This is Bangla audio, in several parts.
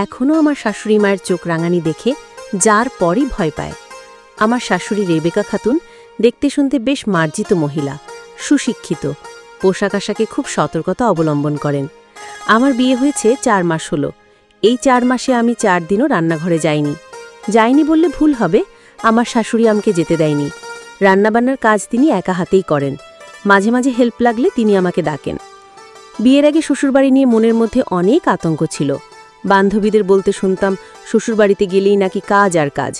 এখনও আমার শাশুড়ি মায়ের চোখ রাঙানি দেখে যার পরই ভয় পায়। আমার শাশুড়ি রেবেকা খাতুন দেখতে শুনতে বেশ মার্জিত মহিলা, সুশিক্ষিত, পোশাক আশাকে খুব সতর্কতা অবলম্বন করেন। আমার বিয়ে হয়েছে 4 মাস হলো। এই 4 মাসে আমি 4 দিনও রান্নাঘরে যাইনি বললে ভুল হবে। আমার শাশুড়ি আমাকে যেতে দেয়নি। রান্নাবান্নার কাজ তিনি একা হাতেই করেন। মাঝে মাঝে হেল্প লাগলে তিনি আমাকে ডাকেন। বিয়ের আগে শ্বশুরবাড়ি নিয়ে মনের মধ্যে অনেক আতঙ্ক ছিল। বান্ধবীদের বলতে শুনতাম শ্বশুরবাড়িতে গেলেই নাকি কাজ আর কাজ,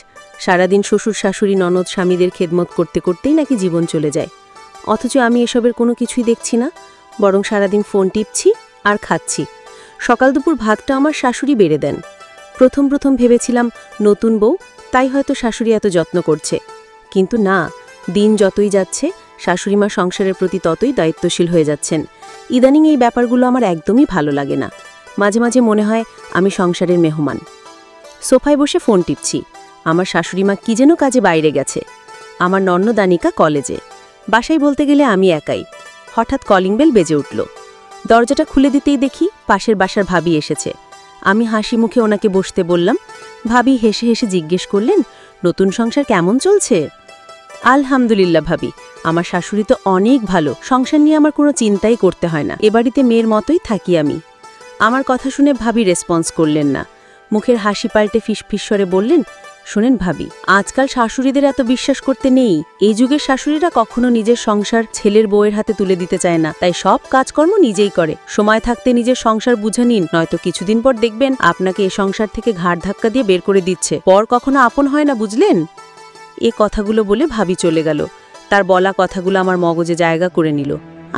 সারাদিন শ্বশুর শাশুড়ি ননদ স্বামীদের খেদমত করতে করতেই নাকি জীবন চলে যায়। অথচ আমি এসবের কোনো কিছুই দেখছি না, বরং সারাদিন ফোন টিপছি আর খাচ্ছি। সকাল দুপুর ভাতটা আমার শাশুড়ি বেড়ে দেন। প্রথম ভেবেছিলাম নতুন বউ, তাই হয়তো শাশুড়ি এত যত্ন করছে। কিন্তু না, দিন যতই যাচ্ছে শাশুড়িমা সংসারের প্রতি ততই দায়িত্বশীল হয়ে যাচ্ছেন। ইদানিং এই ব্যাপারগুলো আমার একদমই ভালো লাগে না। মাঝে মাঝে মনে হয় আমি সংসারের মেহমান। সোফায় বসে ফোন টিপছি। আমার শাশুড়িমা কি যেন কাজে বাইরে গেছে। আমার নন্নদানিকা কলেজে। বাসায় বলতে গেলে আমি একাই। হঠাৎ কলিং বেল বেজে উঠল। দরজাটা খুলে দিতেই দেখি পাশের বাসার ভাবি এসেছে। আমি হাসি মুখে ওনাকে বসতে বললাম। ভাবি হেসে হেসে জিজ্ঞেস করলেন, নতুন সংসার কেমন চলছে? আলহামদুলিল্লাহ ভাবি, আমার শাশুড়ি তো অনেক ভালো, সংসার নিয়ে আমার কোনো চিন্তাই করতে হয় না। এ বাড়িতে মেয়ের মতোই থাকি আমি। আমার কথা শুনে ভাবি রেসপন্স করলেন না। মুখের হাসি পাল্টে ফিসফিসরে বললেন, শুনেন ভাবি, আজকাল শাশুড়িদের এত বিশ্বাস করতে নেই। এই যুগের শাশুড়িরা কখনো নিজের সংসার ছেলের বউয়ের হাতে তুলে দিতে চায় না, তাই সব কাজকর্ম নিজেই করে। সময় থাকতে নিজের সংসার বুঝে নিন, নয়তো কিছুদিন পর দেখবেন আপনাকে এ সংসার থেকে ঘাড় ধাক্কা দিয়ে বের করে দিচ্ছে। পর কখনো আপন হয় না, বুঝলেন? এ কথাগুলো বলে ভাবি চলে গেল। তার বলা কথাগুলো আমার মগজে জায়গা করে নিল।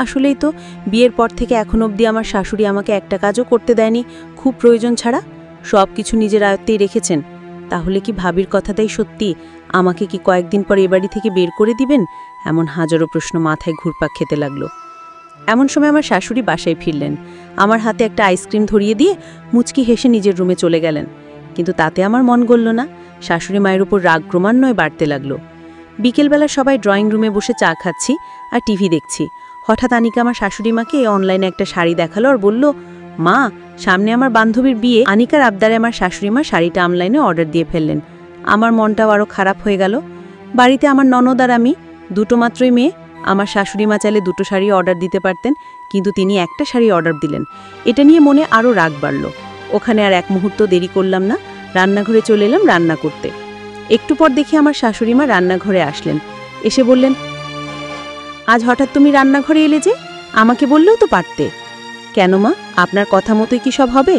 আসলেই তো, বিয়ের পর থেকে এখন অবধি আমার শাশুড়ি আমাকে একটা কাজও করতে দেয়নি, খুব প্রয়োজন ছাড়া। সব কিছু নিজের আয়ত্তেই রেখেছেন। তাহলে কি ভাবির কথাটাই সত্যি? আমাকে কি কয়েকদিন পর এ বাড়ি থেকে বের করে দিবেন? এমন হাজারো প্রশ্ন মাথায় ঘুরপাক খেতে লাগলো। এমন সময় আমার শাশুড়ি বাসায় ফিরলেন। আমার হাতে একটা আইসক্রিম ধরিয়ে দিয়ে মুচকি হেসে নিজের রুমে চলে গেলেন। কিন্তু তাতে আমার মন গলল না। শাশুড়ি মায়ের উপর রাগ ক্রমান্বয়ে বাড়তে লাগলো। বিকেলবেলা সবাই ড্রয়িং রুমে বসে চা খাচ্ছি আর টিভি দেখছি। হঠাৎ আনিকা আমার শাশুড়ি মাকে অনলাইনে একটা শাড়ি দেখালো আর বলল, মা, সামনে আমার বান্ধবীর বিয়ে। আনিকার আবদারে আমার শাশুড়ি মা শাড়িটা অনলাইনে অর্ডার দিয়ে ফেললেন। আমার মনটাও আরও খারাপ হয়ে গেল। বাড়িতে আমার ননদ আর আমি, দুটো মাত্রই মেয়ে। আমার শাশুড়ি মা চাইলে 2টো শাড়ি অর্ডার দিতে পারতেন, কিন্তু তিনি একটা শাড়ি অর্ডার দিলেন। এটা নিয়ে মনে আরও রাগ বাড়ল। ওখানে আর এক মুহূর্ত দেরি করলাম না, রান্নাঘরে চলে এলাম রান্না করতে। একটু পর দেখি আমার শাশুড়ি মা রান্নাঘরে আসলেন। এসে বললেন, আজ হঠাৎ তুমি রান্নাঘরে এলে যে? আমাকে বললেও তো পারতে। কেন মা, আপনার কথা মতোই কি সব হবে?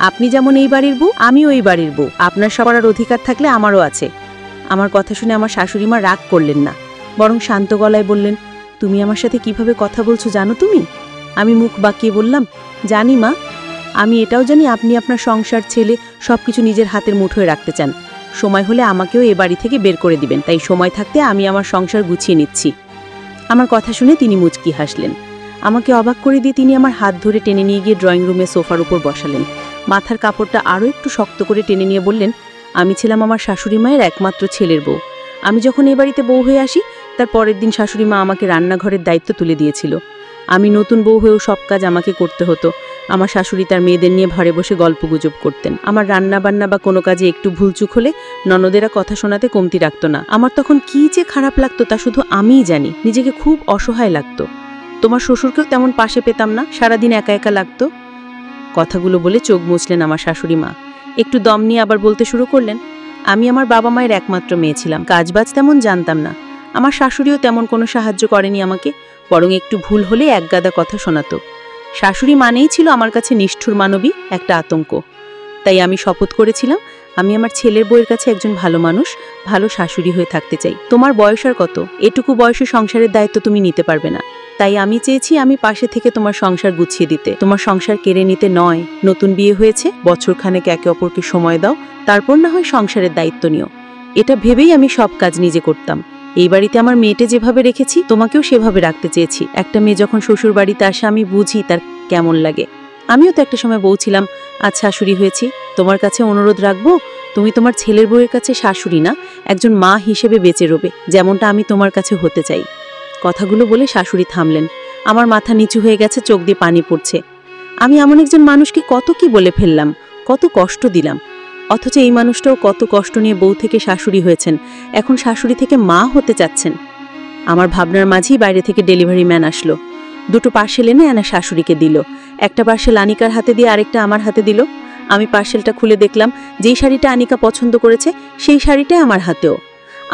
আপনি যেমন এই বাড়ির বউ, আমিও এই বাড়ির বউ। আপনার সবার অধিকার থাকলে আমারও আছে। আমার কথা শুনে আমার শাশুড়ি মা রাগ করলেন না, বরং শান্ত গলায় বললেন, তুমি আমার সাথে কিভাবে কথা বলছো জানো তুমি? আমি মুখ বাঁকিয়ে বললাম, জানি মা। আমি এটাও জানি আপনি আপনার সংসার, ছেলে সবকিছু নিজের হাতের মুঠোয় রাখতে চান। সময় হলে আমাকেও এ বাড়ি থেকে বের করে দিবেন, তাই সময় থাকতে আমি আমার সংসার গুছিয়ে নিচ্ছি। আমার কথা শুনে তিনি মুচকি হাসলেন। আমাকে অবাক করে দিয়ে তিনি আমার হাত ধরে টেনে নিয়ে গিয়ে ড্রয়িং রুমে সোফার উপর বসালেন। মাথার কাপড়টা আরও একটু শক্ত করে টেনে নিয়ে বললেন, আমি ছিলাম আমার শাশুড়ি মায়ের একমাত্র ছেলের বউ। আমি যখন এ বাড়িতে বউ হয়ে আসি, তার পরের দিন শাশুড়ি মা আমাকে রান্নাঘরের দায়িত্ব তুলে দিয়েছিল। আমি নতুন বউ হয়েও সব কাজ আমাকে করতে হতো। আমার শাশুড়ি তার মেয়েদের নিয়ে ঘরে বসে গল্পগুজব করতেন। আমার রান্নাবান্না বা কোনো কাজে একটু ভুলচুক হলে ননদেরা কথা শোনাতে কমতি রাখত না। আমার তখন কী যে খারাপ লাগতো তা শুধু আমিই জানি। নিজেকে খুব অসহায় লাগতো। তোমার শ্বশুরকেও তেমন পাশে পেতাম না, সারাদিন একা একা লাগতো। কথাগুলো বলে চোখ মুছলেন আমার শাশুড়ি মা। একটু দম নিয়ে আবার বলতে শুরু করলেন, আমি আমার বাবা মায়ের একমাত্র মেয়ে ছিলাম, কাজবাজ তেমন জানতাম না। আমার শাশুড়িও তেমন কোনো সাহায্য করেনি আমাকে, বরং একটু ভুল হলে একগাদা কথা শোনাতো। শাশুড়ি মানেই ছিল আমার কাছে নিষ্ঠুর মানবী, একটা আতঙ্ক। তাই আমি শপথ করেছিলাম, আমি আমার ছেলের বউয়ের কাছে একজন ভালো মানুষ, ভালো শাশুড়ি হয়ে থাকতে চাই। তোমার বয়স আর কত? এটুকু বয়সে সংসারের দায়িত্ব তুমি নিতে পারবে না। তাই আমি চেয়েছি আমি পাশে থেকে তোমার সংসার গুছিয়ে দিতে, তোমার সংসার কেড়ে নিতে নয়। নতুন বিয়ে হয়েছে, বছরখানেক একে অপরকে সময় দাও, তারপর না হয় সংসারের দায়িত্ব নিও। এটা ভেবেই আমি সব কাজ নিজে করতাম। এই বাড়িতে আমার মেয়েটে যেভাবে রেখেছি, তোমাকেও সেভাবে রাখতে চেয়েছি। একটা মেয়ে যখন শ্বশুর বাড়িতে আসে আমি বুঝি তার কেমন লাগে। আমিও তো একটা সময় বউ ছিলাম, আজ শাশুড়ি হয়েছি। তোমার কাছে অনুরোধ রাখবো, তুমি তোমার ছেলের বউয়ের কাছে শাশুড়ি না, একজন মা হিসেবে বেঁচে রবে, যেমনটা আমি তোমার কাছে হতে চাই। কথাগুলো বলে শাশুড়ি থামলেন। আমার মাথা নিচু হয়ে গেছে, চোখ দিয়ে পানি পড়ছে। আমি এমন একজন মানুষকে কত কি বলে ফেললাম। কত কষ্ট দিলাম, অথচ এই মানুষটাও কত কষ্ট নিয়ে বউ থেকে শাশুড়ি হয়েছেন, এখন শাশুড়ি থেকে মা হতে চাচ্ছেন। আমার ভাবনার মাঝেই বাইরে থেকে ডেলিভারি ম্যান আসলো, 2টো পার্সেল এনে আনা শাশুড়িকে দিল। একটা পার্সেল আনিকার হাতে দিয়ে আরেকটা আমার হাতে দিল। আমি পার্সেলটা খুলে দেখলাম যেই শাড়িটা আনিকা পছন্দ করেছে সেই শাড়িটাই আমার হাতেও।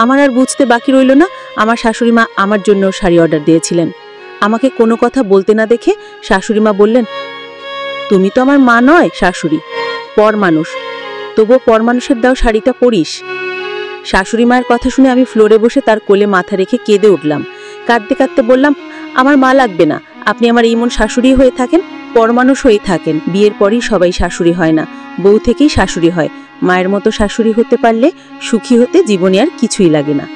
আমার আর বুঝতে বাকি রইল না, আমার শাশুড়ি মা আমার জন্য শাড়ি অর্ডার দিয়েছিলেন। আমাকে কোনো কথা বলতে না দেখে শাশুড়ি মা বললেন, তুমি তো আমার মা নয় শাশুড়ি, পর মানুষ, তবুও পর মানুষের দাও শাড়িটা পরিস। শাশুড়ি মায়ের কথা শুনে আমি ফ্লোরে বসে তার কোলে মাথা রেখে কেঁদে উঠলাম। কাঁদতে কাঁদতে বললাম, আমার মা লাগবে না, আপনি আমার ইমন শাশুড়ি হয়ে থাকেন, পরমানুষ হয়ে থাকেন। বিয়ের পরই সবাই শাশুড়ি হয় না, বউ থেকেই শাশুড়ি হয়। মায়ের মতো শাশুড়ি হতে পারলে সুখী হতে জীবনে আর কিছুই লাগে না।